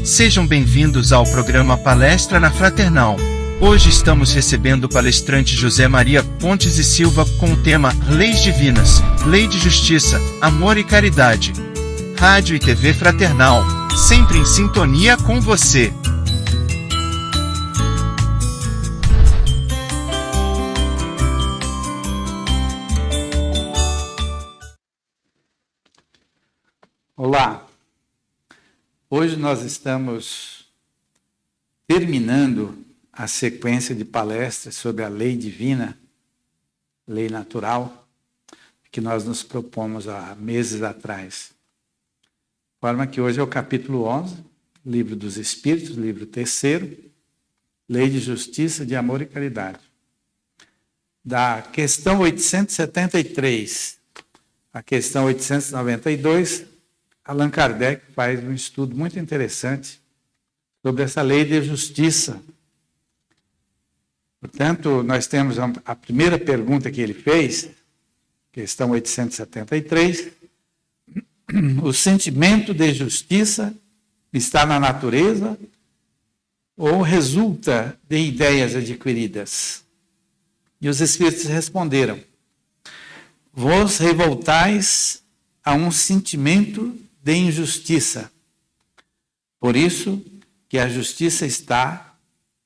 Sejam bem-vindos ao programa Palestra na Fraternal. Hoje estamos recebendo o palestrante José Maria Pontes e Silva com o tema Leis Divinas, Lei de Justiça, Amor e Caridade. Rádio e TV Fraternal, sempre em sintonia com você. Olá, hoje nós estamos terminando a sequência de palestras sobre a lei divina, lei natural, que nós nos propomos há meses atrás. De forma que hoje é o capítulo 11, Livro dos Espíritos, livro 3º, Lei de Justiça, de Amor e Caridade. Da questão 873 à questão 892, Allan Kardec faz um estudo muito interessante sobre essa lei de justiça. Portanto, nós temos a primeira pergunta que ele fez, questão 873, o sentimento de justiça está na natureza ou resulta de ideias adquiridas? E os Espíritos responderam, vós revoltais a um sentimento de injustiça. Por isso que a justiça está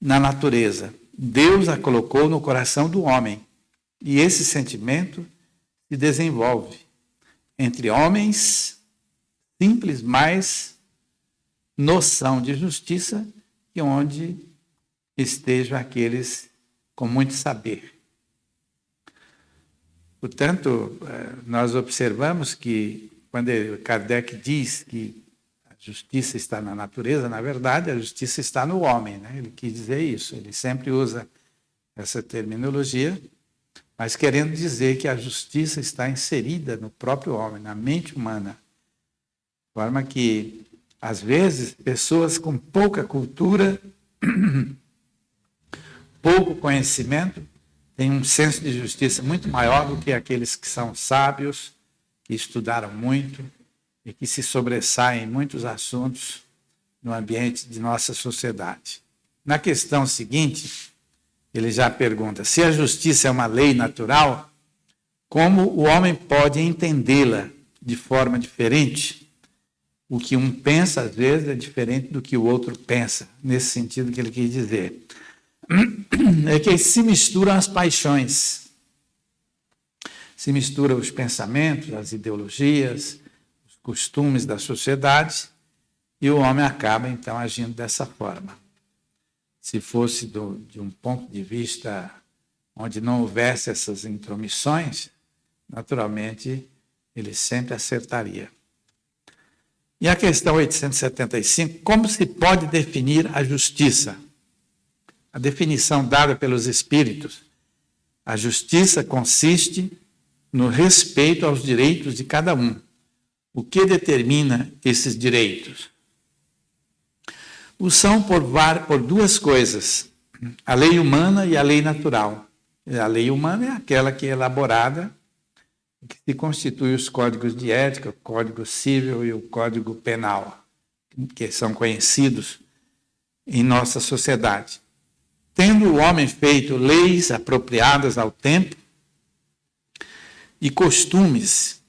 na natureza. Deus a colocou no coração do homem. E esse sentimento se desenvolve entre homens simples, mais noção de justiça, que onde estejam aqueles com muito saber. Portanto, nós observamos que quando Kardec diz que a justiça está na natureza, na verdade, a justiça está no homem, né? Ele quis dizer isso, ele sempre usa essa terminologia, mas querendo dizer que a justiça está inserida no próprio homem, na mente humana. De forma que, às vezes, pessoas com pouca cultura, pouco conhecimento, têm um senso de justiça muito maior do que aqueles que são sábios, que estudaram muito e que se sobressaem em muitos assuntos no ambiente de nossa sociedade. Na questão seguinte, ele já pergunta, se a justiça é uma lei natural, como o homem pode entendê-la de forma diferente? O que um pensa, às vezes, é diferente do que o outro pensa, nesse sentido que ele quis dizer. É que se misturam as paixões. Se misturam os pensamentos, as ideologias, os costumes da sociedade, e o homem acaba, então, agindo dessa forma. Se fosse de um ponto de vista onde não houvesse essas intromissões, naturalmente, ele sempre acertaria. E a questão 875, como se pode definir a justiça? A definição dada pelos Espíritos. A justiça consiste no respeito aos direitos de cada um. O que determina esses direitos? Os são por duas coisas, a lei humana e a lei natural. A lei humana é aquela que é elaborada, que se constitui os códigos de ética, o Código Civil e o Código Penal, que são conhecidos em nossa sociedade. Tendo o homem feito leis apropriadas ao tempo e costumes,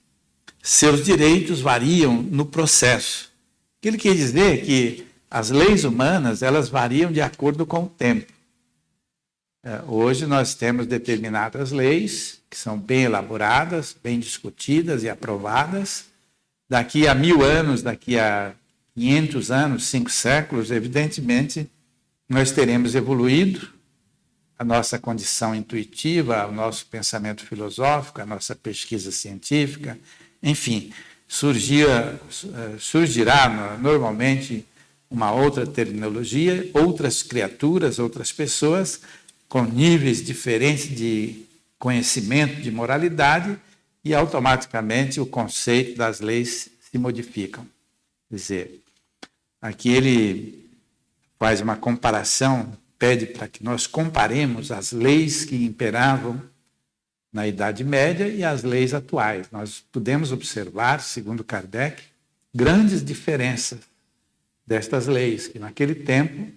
seus direitos variam no processo. O que ele quer dizer é que as leis humanas, elas variam de acordo com o tempo. Hoje nós temos determinadas leis que são bem elaboradas, bem discutidas e aprovadas. Daqui a 1000 anos, daqui a 500 anos, 5 séculos, evidentemente, nós teremos evoluído a nossa condição intuitiva, o nosso pensamento filosófico, a nossa pesquisa científica, enfim, surgirá normalmente uma outra terminologia, outras criaturas, outras pessoas com níveis diferentes de conhecimento, de moralidade, e automaticamente o conceito das leis se modificam. Quer dizer, aqui ele faz uma comparação, pede para que nós comparemos as leis que imperavam na Idade Média e as leis atuais. Nós podemos observar, segundo Kardec, grandes diferenças destas leis, que naquele tempo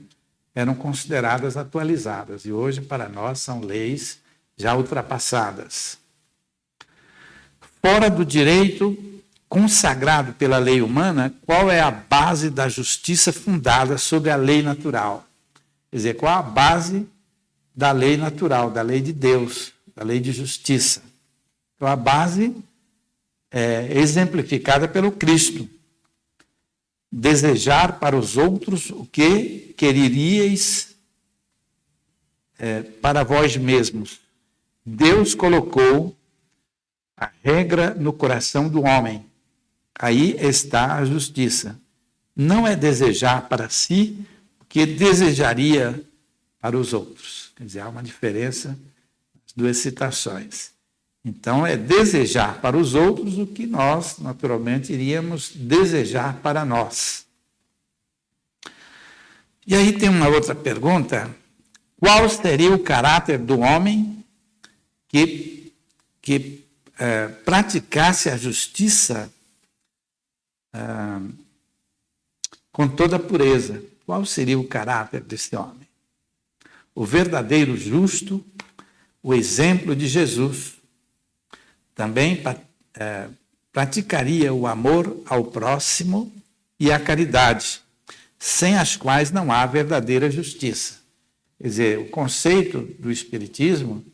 eram consideradas atualizadas e hoje para nós são leis já ultrapassadas. Fora do direito consagrado pela lei humana, qual é a base da justiça fundada sobre a lei natural? Quer dizer, qual a base da lei natural, da lei de Deus, da lei de justiça? Então, a base é exemplificada pelo Cristo. Desejar para os outros o que quereríeis para vós mesmos. Deus colocou a regra no coração do homem. Aí está a justiça. Não é desejar para si o que desejaria para os outros. Quer dizer, há uma diferença nas duas citações. Então, é desejar para os outros o que nós, naturalmente, iríamos desejar para nós. E aí tem uma outra pergunta. Qual seria o caráter do homem que praticasse a justiça com toda pureza? Qual seria o caráter desse homem? O verdadeiro justo, o exemplo de Jesus. Também praticaria o amor ao próximo e a caridade, sem as quais não há verdadeira justiça. Quer dizer, o conceito do Espiritismo,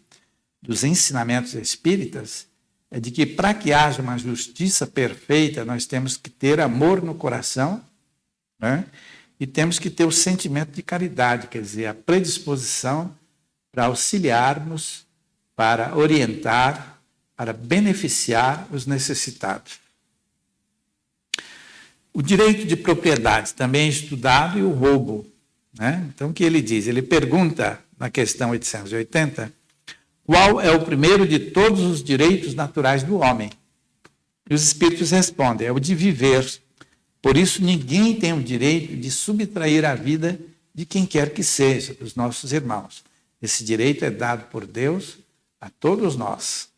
dos ensinamentos espíritas, é de que para que haja uma justiça perfeita, nós temos que ter amor no coração, né? E temos que ter o sentimento de caridade, quer dizer, a predisposição para auxiliarmos, para orientar, para beneficiar os necessitados. O direito de propriedade também é estudado e o roubo, né? Então, o que ele diz? Ele pergunta na questão 880, qual é o primeiro de todos os direitos naturais do homem? E os espíritos respondem, é o de viver. Por isso, ninguém tem o direito de subtrair a vida de quem quer que seja, dos nossos irmãos. Esse direito é dado por Deus a todos nós.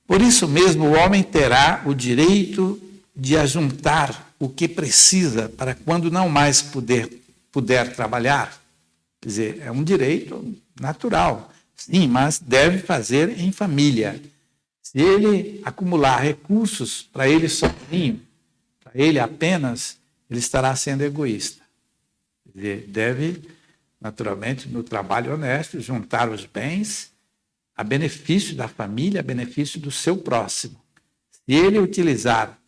Por isso mesmo, o homem terá o direito de ajuntar o que precisa para quando não mais puder trabalhar. Quer dizer, é um direito natural, sim, mas deve fazer em família. Se ele acumular recursos para ele sozinho, para ele apenas, ele estará sendo egoísta. Quer dizer, deve, naturalmente, no trabalho honesto, juntar os bens a benefício da família, a benefício do seu próximo. Se ele utilizar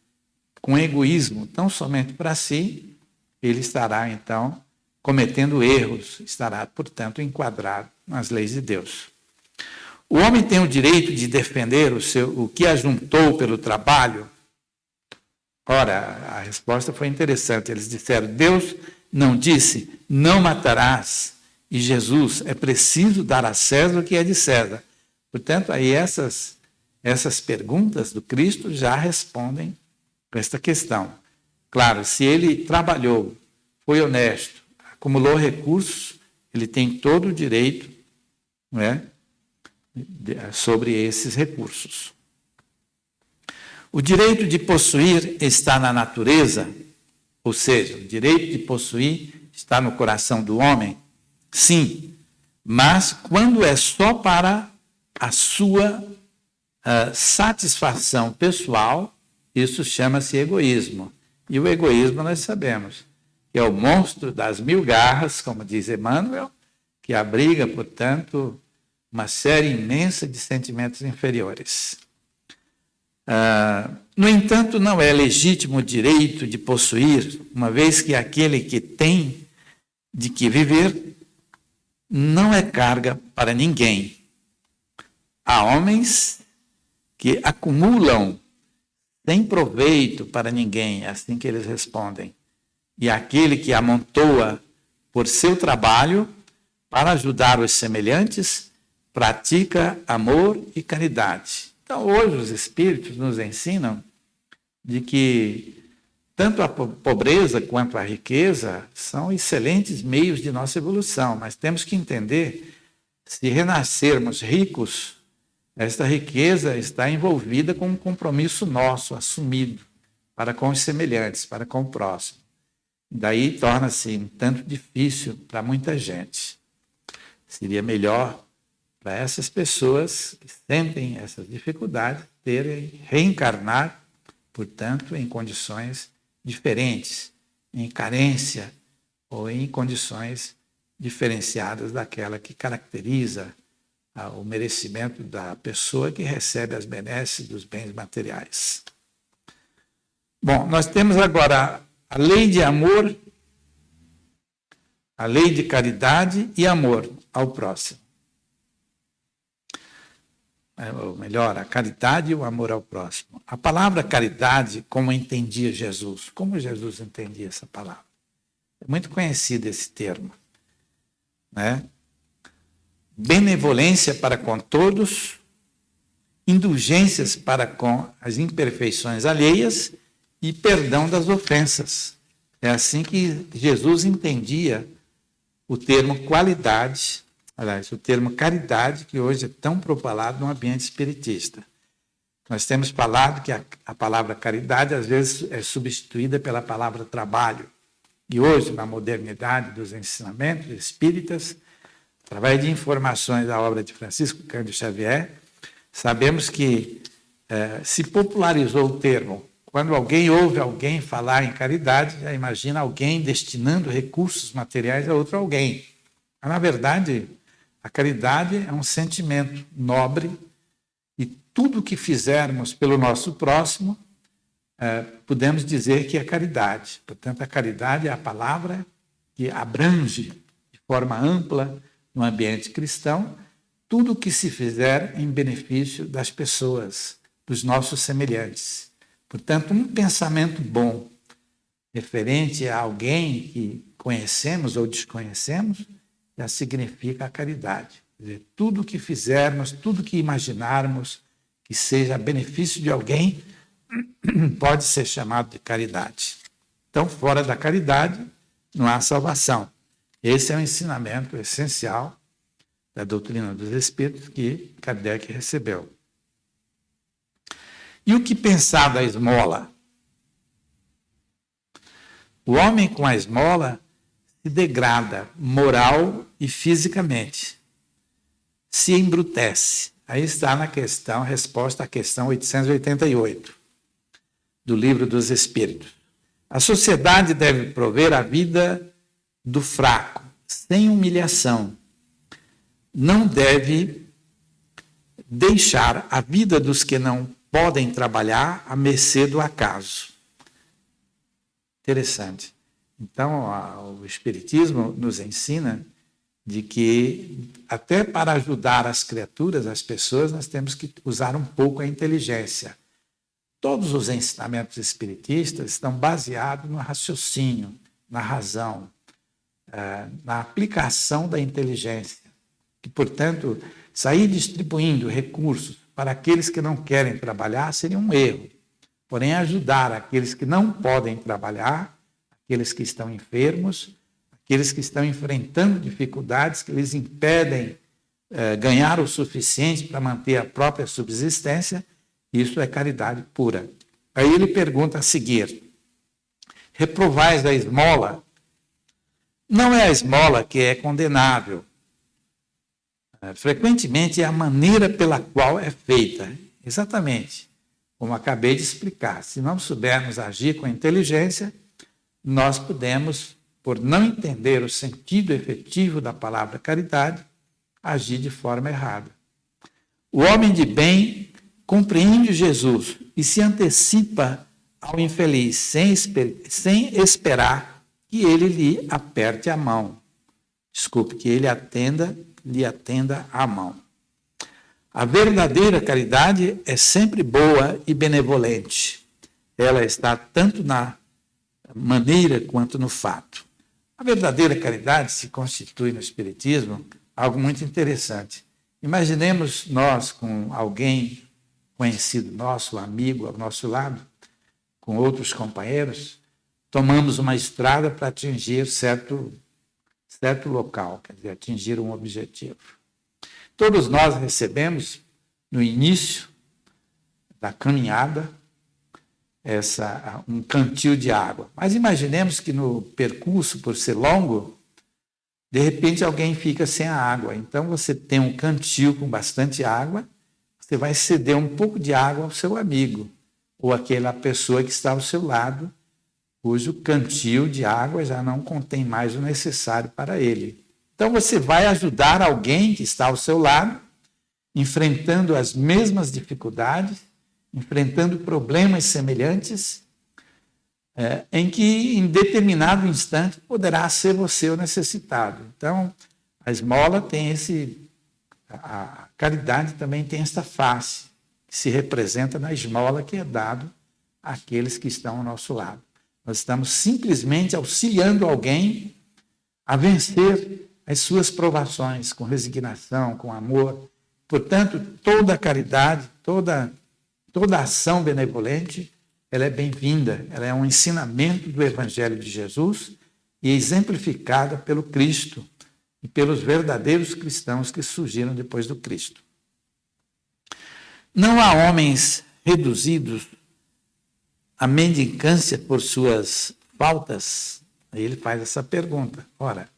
com egoísmo tão somente para si, ele estará, então, cometendo erros, estará, portanto, enquadrado nas leis de Deus. O homem tem o direito de defender o que ajuntou pelo trabalho? Ora, a resposta foi interessante. Eles disseram, Deus não disse, não matarás. E Jesus, é preciso dar a César o que é de César. Portanto, aí essas perguntas do Cristo já respondem a esta questão. Claro, se ele trabalhou, foi honesto, acumulou recursos, ele tem todo o direito, né, sobre esses recursos. O direito de possuir está na natureza, ou seja, o direito de possuir está no coração do homem? Sim, mas quando é só para a sua satisfação pessoal, isso chama-se egoísmo. E o egoísmo nós sabemos que é o monstro das 1000 garras, como diz Emmanuel, que abriga, portanto, uma série imensa de sentimentos inferiores. No entanto, não é legítimo o direito de possuir, uma vez que aquele que tem de que viver não é carga para ninguém. Há homens que acumulam sem proveito para ninguém, é assim que eles respondem. E aquele que amontoa por seu trabalho para ajudar os semelhantes, pratica amor e caridade. Então, hoje os espíritos nos ensinam de que tanto a pobreza quanto a riqueza são excelentes meios de nossa evolução, mas temos que entender, se renascermos ricos, esta riqueza está envolvida com um compromisso nosso, assumido, para com os semelhantes, para com o próximo. Daí torna-se um tanto difícil para muita gente. Seria melhor para essas pessoas que sentem essas dificuldades reencarnar, portanto, em condições diferentes, em carência ou em condições diferenciadas daquela que caracteriza o merecimento da pessoa que recebe as benesses dos bens materiais. Bom, nós temos agora a lei de amor, a lei de caridade e amor ao próximo. Ou melhor, a caridade e o amor ao próximo. A palavra caridade, como entendia Jesus? Como Jesus entendia essa palavra? É muito conhecido esse termo, né? Benevolência para com todos, indulgências para com as imperfeições alheias e perdão das ofensas. É assim que Jesus entendia o termo qualidade, aliás, o termo caridade, que hoje é tão propalado no ambiente espiritista. Nós temos falado que a palavra caridade, às vezes, é substituída pela palavra trabalho. E hoje, na modernidade dos ensinamentos espíritas, através de informações da obra de Francisco Cândido Xavier, sabemos que se popularizou o termo. Quando alguém ouve alguém falar em caridade, já imagina alguém destinando recursos materiais a outro alguém. Mas, na verdade, a caridade é um sentimento nobre e tudo que fizermos pelo nosso próximo, podemos dizer que é caridade. Portanto, a caridade é a palavra que abrange de forma ampla no ambiente cristão tudo que se fizer em benefício das pessoas, dos nossos semelhantes. Portanto, um pensamento bom referente a alguém que conhecemos ou desconhecemos já significa a caridade. Quer dizer, tudo que fizermos, tudo que imaginarmos que seja a benefício de alguém pode ser chamado de caridade. Então, fora da caridade, não há salvação. Esse é o ensinamento essencial da doutrina dos Espíritos que Kardec recebeu. E o que pensar da esmola? O homem com a esmola se degrada moral e fisicamente, se embrutece. Aí está na questão, resposta à questão 888 do Livro dos Espíritos. A sociedade deve prover a vida do fraco, sem humilhação. Não deve deixar a vida dos que não podem trabalhar à mercê do acaso. Interessante. Então, o Espiritismo nos ensina de que, até para ajudar as criaturas, as pessoas, nós temos que usar um pouco a inteligência. Todos os ensinamentos espiritistas estão baseados no raciocínio, na razão, na aplicação da inteligência. E, portanto, sair distribuindo recursos para aqueles que não querem trabalhar seria um erro. Porém, ajudar aqueles que não podem trabalhar, aqueles que estão enfermos, aqueles que estão enfrentando dificuldades que lhes impedem ganhar o suficiente para manter a própria subsistência, isso é caridade pura. Aí ele pergunta a seguir: reprovais a esmola? Não é a esmola que é condenável. Frequentemente é a maneira pela qual é feita. Exatamente como acabei de explicar. Se não soubermos agir com inteligência, nós podemos, por não entender o sentido efetivo da palavra caridade, agir de forma errada. O homem de bem compreende Jesus e se antecipa ao infeliz, sem esperar que ele lhe aperte a mão. Desculpe, que ele lhe atenda a mão. A verdadeira caridade é sempre boa e benevolente. Ela está tanto na maneira quanto no fato. A verdadeira caridade se constitui no Espiritismo algo muito interessante. Imaginemos nós com alguém conhecido nosso, amigo ao nosso lado, com outros companheiros, tomamos uma estrada para atingir certo local, quer dizer, atingir um objetivo. Todos nós recebemos, no início da caminhada, um cantil de água. Mas imaginemos que no percurso, por ser longo, de repente alguém fica sem a água. Então você tem um cantil com bastante água, você vai ceder um pouco de água ao seu amigo, ou àquela pessoa que está ao seu lado, cujo cantil de água já não contém mais o necessário para ele. Então você vai ajudar alguém que está ao seu lado, enfrentando as mesmas dificuldades, enfrentando problemas semelhantes, em que em determinado instante poderá ser você o necessitado. Então, a esmola tem a caridade também tem esta face, que se representa na esmola que é dado àqueles que estão ao nosso lado. Nós estamos simplesmente auxiliando alguém a vencer as suas provações com resignação, com amor. Portanto, toda caridade, toda ação benevolente, ela é bem-vinda, ela é um ensinamento do Evangelho de Jesus e exemplificada pelo Cristo e pelos verdadeiros cristãos que surgiram depois do Cristo. Não há homens reduzidos à mendicância por suas faltas? Aí ele faz essa pergunta. Ora,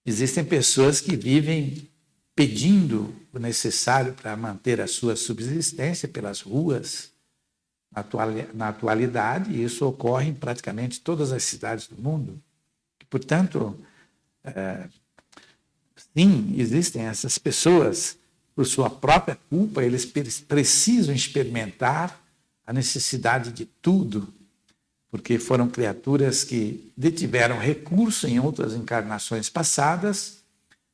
existem pessoas que vivem pedindo o necessário para manter a sua subsistência pelas ruas, na atualidade, e isso ocorre em praticamente todas as cidades do mundo. Portanto, sim, existem essas pessoas, por sua própria culpa, eles precisam experimentar a necessidade de tudo, porque foram criaturas que detiveram recurso em outras encarnações passadas,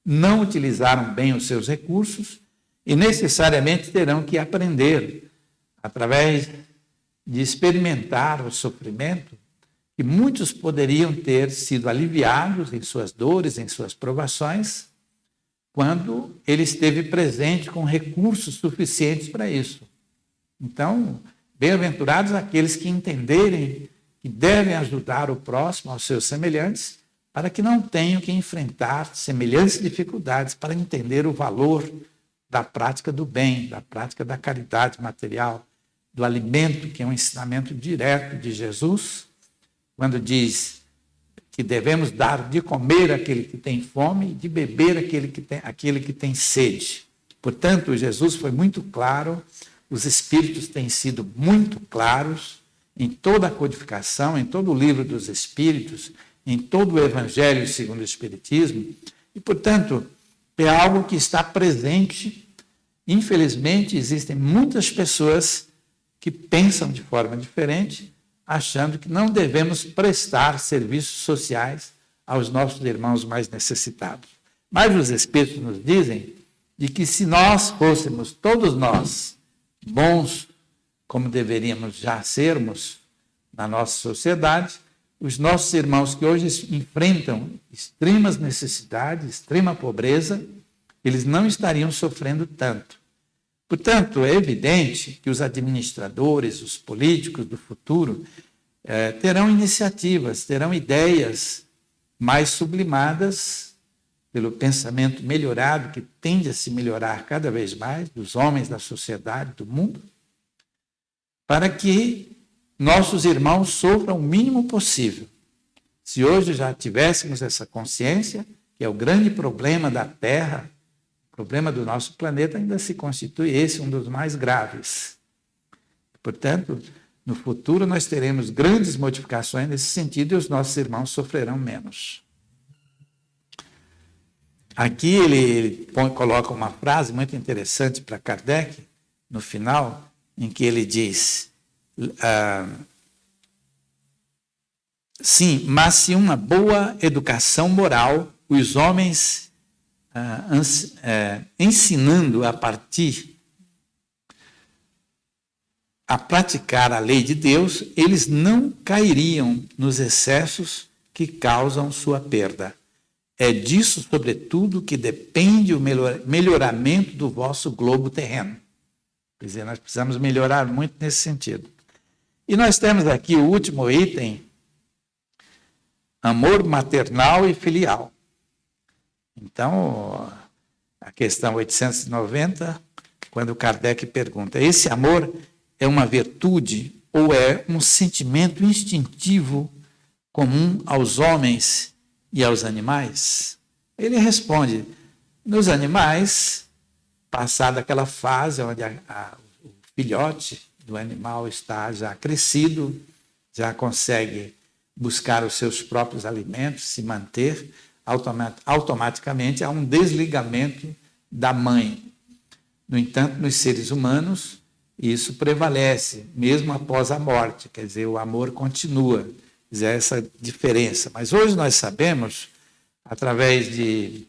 não utilizaram bem os seus recursos e necessariamente terão que aprender, através de experimentar o sofrimento, que muitos poderiam ter sido aliviados em suas dores, em suas provações, quando ele esteve presente com recursos suficientes para isso. Então, bem-aventurados aqueles que entenderem que devem ajudar o próximo, aos seus semelhantes, para que não tenham que enfrentar semelhantes dificuldades, para entender o valor da prática do bem, da prática da caridade material, do alimento, que é um ensinamento direto de Jesus, quando diz que devemos dar de comer àquele que tem fome e de beber àquele que tem sede. Portanto, Jesus foi muito claro, os Espíritos têm sido muito claros em toda a codificação, em todo o livro dos Espíritos, em todo o Evangelho segundo o Espiritismo, e, portanto, é algo que está presente. Infelizmente, existem muitas pessoas que pensam de forma diferente, achando que não devemos prestar serviços sociais aos nossos irmãos mais necessitados. Mas os Espíritos nos dizem de que se nós fôssemos, todos nós, bons, como deveríamos já sermos na nossa sociedade, os nossos irmãos que hoje enfrentam extremas necessidades, extrema pobreza, eles não estariam sofrendo tanto. Portanto, é evidente que os administradores, os políticos do futuro, terão iniciativas, terão ideias mais sublimadas pelo pensamento melhorado, que tende a se melhorar cada vez mais, dos homens da sociedade, do mundo, para que nossos irmãos sofram o mínimo possível. Se hoje já tivéssemos essa consciência, que é o grande problema da Terra, o problema do nosso planeta, ainda se constitui esse um dos mais graves. Portanto, no futuro nós teremos grandes modificações nesse sentido e os nossos irmãos sofrerão menos. Aqui ele coloca uma frase muito interessante para Kardec, no final, em que ele diz: sim, mas se uma boa educação moral, os homens ensinando a praticar a lei de Deus, eles não cairiam nos excessos que causam sua perda. É disso, sobretudo, que depende o melhoramento do vosso globo terreno. Quer dizer, nós precisamos melhorar muito nesse sentido. E nós temos aqui o último item, amor maternal e filial. Então, a questão 890, quando Kardec pergunta, esse amor é uma virtude ou é um sentimento instintivo comum aos homens e aos animais? Ele responde: nos animais, passada aquela fase onde o filhote do animal está já crescido, já consegue buscar os seus próprios alimentos, se manter, automaticamente há um desligamento da mãe. No entanto, nos seres humanos, isso prevalece, mesmo após a morte, quer dizer, o amor continua, é essa diferença. Mas hoje nós sabemos, através de...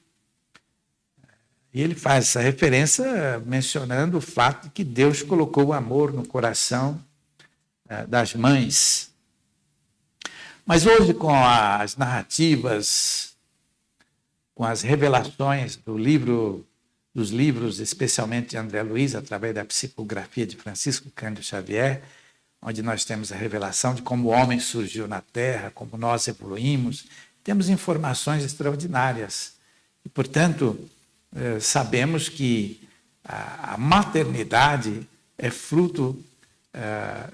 E ele faz essa referência mencionando o fato de que Deus colocou o amor no coração das mães. Mas hoje, com as narrativas, com as revelações dos livros, especialmente de André Luiz, através da psicografia de Francisco Cândido Xavier, onde nós temos a revelação de como o homem surgiu na Terra, como nós evoluímos, temos informações extraordinárias. E, portanto, sabemos que a maternidade é fruto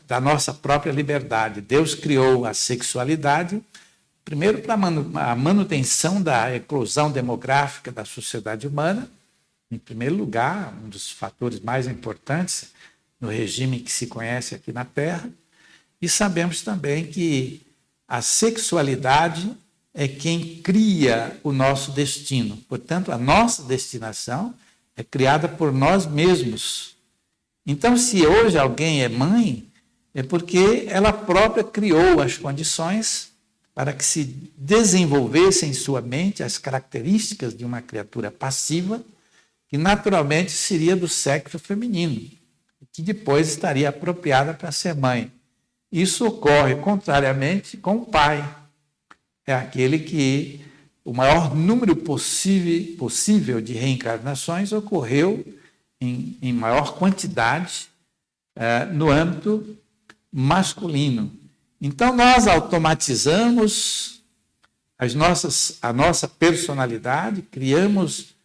da nossa própria liberdade. Deus criou a sexualidade, primeiro para a manutenção da eclosão demográfica da sociedade humana, em primeiro lugar, um dos fatores mais importantes no regime que se conhece aqui na Terra, e sabemos também que a sexualidade é quem cria o nosso destino. Portanto, a nossa destinação é criada por nós mesmos. Então, se hoje alguém é mãe, é porque ela própria criou as condições para que se desenvolvesse em sua mente as características de uma criatura passiva, que naturalmente seria do sexo feminino, que depois estaria apropriada para ser mãe. Isso ocorre contrariamente com o pai. É aquele que o maior número possível de reencarnações ocorreu em maior quantidade no âmbito masculino. Então, nós automatizamos a nossa personalidade, criamos,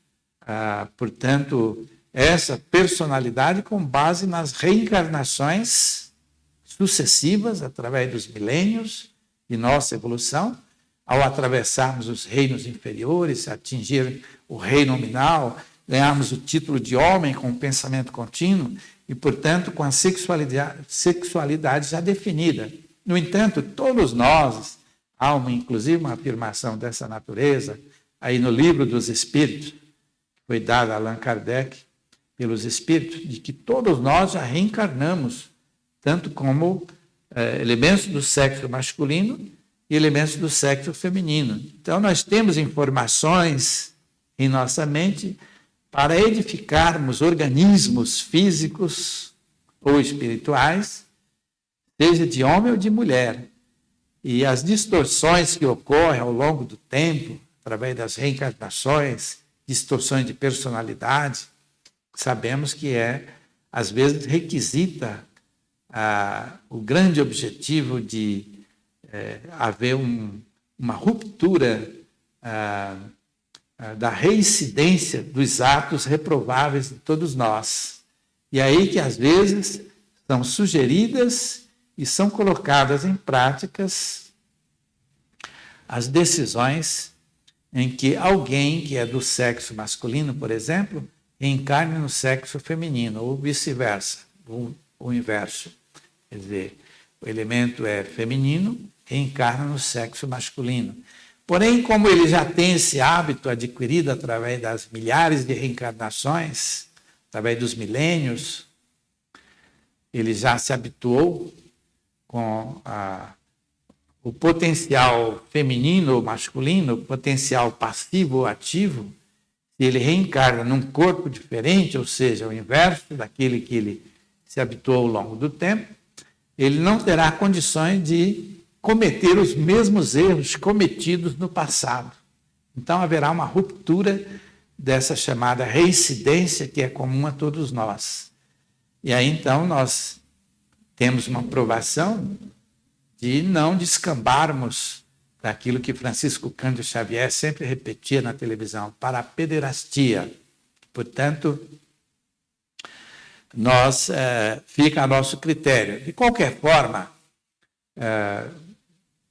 portanto, essa personalidade com base nas reencarnações sucessivas, através dos milênios de nossa evolução, ao atravessarmos os reinos inferiores, atingir o reino nominal, ganharmos o título de homem com o pensamento contínuo e, portanto, com a sexualidade já definida. No entanto, todos nós, há inclusive uma afirmação dessa natureza, aí no Livro dos Espíritos, que foi dada a Allan Kardec pelos Espíritos, de que todos nós já reencarnamos, tanto como elementos do sexo masculino e elementos do sexo feminino. Então, nós temos informações em nossa mente para edificarmos organismos físicos ou espirituais, seja de homem ou de mulher. E as distorções que ocorrem ao longo do tempo, através das reencarnações, distorções de personalidade, sabemos que às vezes, requisita o grande objetivo de haver uma ruptura da reincidência dos atos reprováveis de todos nós. E aí que, às vezes, são sugeridas e são colocadas em práticas as decisões em que alguém que é do sexo masculino, por exemplo, encarne no sexo feminino, ou vice-versa, o inverso. Quer dizer, o elemento é feminino e encarna no sexo masculino. Porém, como ele já tem esse hábito adquirido através das milhares de reencarnações, através dos milênios, ele já se habituou com o potencial feminino ou masculino, o potencial passivo ou ativo. Se ele reencarna num corpo diferente, ou seja, o inverso daquele que ele se habituou ao longo do tempo, ele não terá condições de cometer os mesmos erros cometidos no passado. Então, haverá uma ruptura dessa chamada reincidência que é comum a todos nós. E aí, então, nós temos uma provação de não descambarmos daquilo que Francisco Cândido Xavier sempre repetia na televisão, para a pederastia. Portanto, fica a nosso critério. De qualquer forma,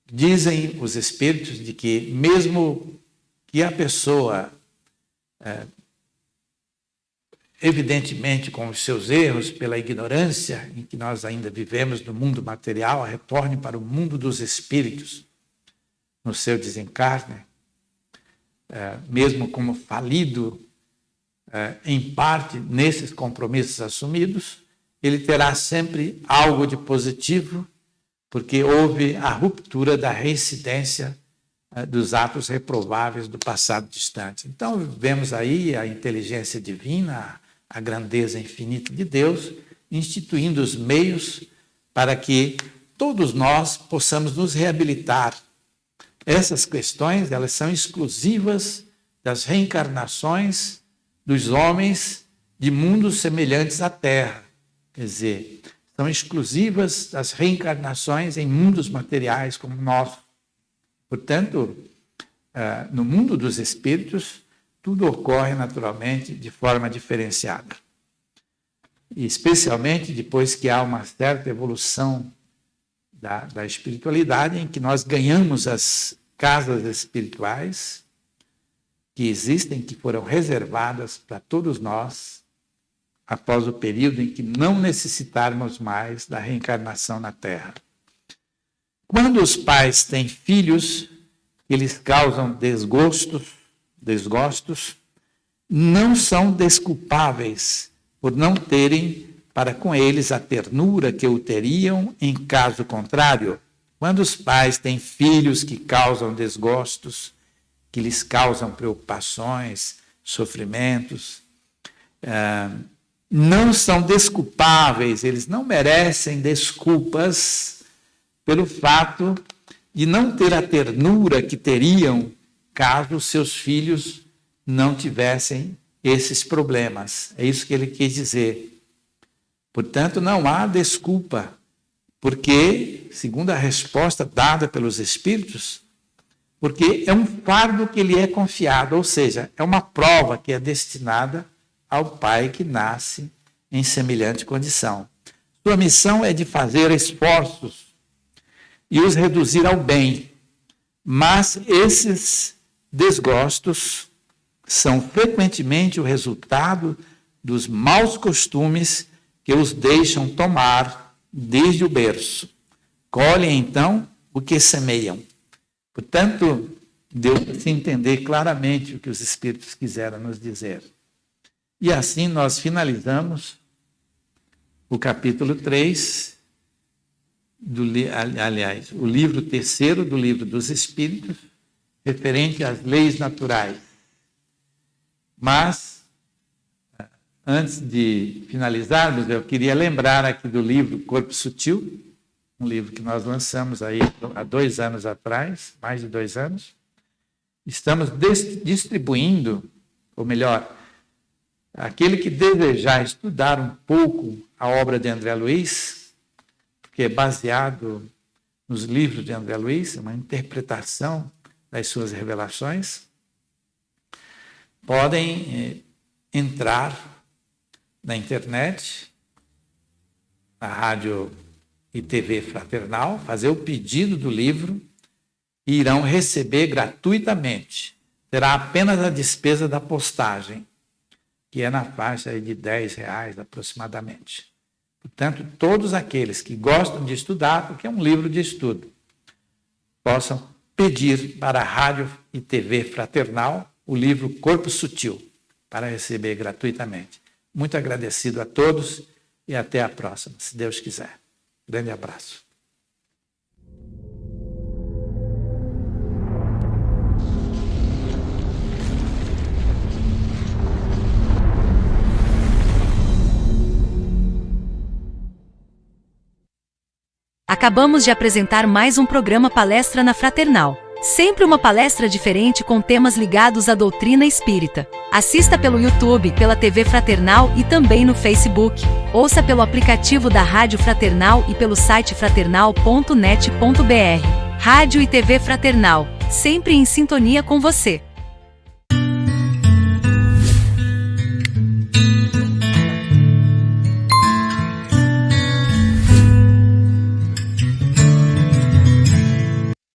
dizem os espíritos de que mesmo que a pessoa, evidentemente com os seus erros, pela ignorância em que nós ainda vivemos no mundo material, retorne para o mundo dos espíritos no seu desencarne, mesmo como falido em parte nesses compromissos assumidos, ele terá sempre algo de positivo, porque houve a ruptura da reincidência dos atos reprováveis do passado distante. Então, vemos aí a inteligência divina, a grandeza infinita de Deus, instituindo os meios para que todos nós possamos nos reabilitar. Essas questões, elas são exclusivas das reencarnações dos homens de mundos semelhantes à Terra. Quer dizer, são exclusivas das reencarnações em mundos materiais como o nosso. Portanto, no mundo dos espíritos, tudo ocorre naturalmente de forma diferenciada. E especialmente depois que há uma certa evolução da espiritualidade, em que nós ganhamos as casas espirituais que existem, que foram reservadas para todos nós, após o período em que não necessitarmos mais da reencarnação na Terra. Quando os pais têm filhos, eles causam desgostos, não são desculpáveis por não terem para com eles a ternura que o teriam em caso contrário. Quando os pais têm filhos que causam desgostos, que lhes causam preocupações, sofrimentos, não são desculpáveis, eles não merecem desculpas pelo fato de não ter a ternura que teriam caso seus filhos não tivessem esses problemas. É isso que ele quis dizer. Portanto, não há desculpa, porque, segundo a resposta dada pelos espíritos, porque é um fardo que lhe é confiado, ou seja, é uma prova que é destinada ao pai que nasce em semelhante condição. Sua missão é de fazer esforços e os reduzir ao bem, mas esses desgostos são frequentemente o resultado dos maus costumes que os deixam tomar desde o berço. Colhem, então, o que semeiam. Portanto, deu para se entender claramente o que os espíritos quiseram nos dizer. E assim nós finalizamos o capítulo 3, o livro 3º do Livro dos Espíritos, referente às leis naturais. Mas, antes de finalizarmos, eu queria lembrar aqui do livro Corpo Sutil, um livro que nós lançamos aí há 2 anos atrás, mais de 2 anos. Estamos distribuindo, ou melhor, aquele que desejar estudar um pouco a obra de André Luiz, que é baseado nos livros de André Luiz, uma interpretação das suas revelações, podem entrar na internet, na rádio e TV Fraternal, fazer o pedido do livro e irão receber gratuitamente. Terá apenas a despesa da postagem, que é na faixa de R$10 aproximadamente. Portanto, todos aqueles que gostam de estudar, porque é um livro de estudo, possam pedir para a Rádio e TV Fraternal o livro Corpo Sutil, para receber gratuitamente. Muito agradecido a todos e até a próxima, se Deus quiser. Grande abraço. Acabamos de apresentar mais um programa Palestra na Fraternal. Sempre uma palestra diferente com temas ligados à doutrina espírita. Assista pelo YouTube, pela TV Fraternal e também no Facebook. Ouça pelo aplicativo da Rádio Fraternal e pelo site fraternal.net.br. Rádio e TV Fraternal, sempre em sintonia com você.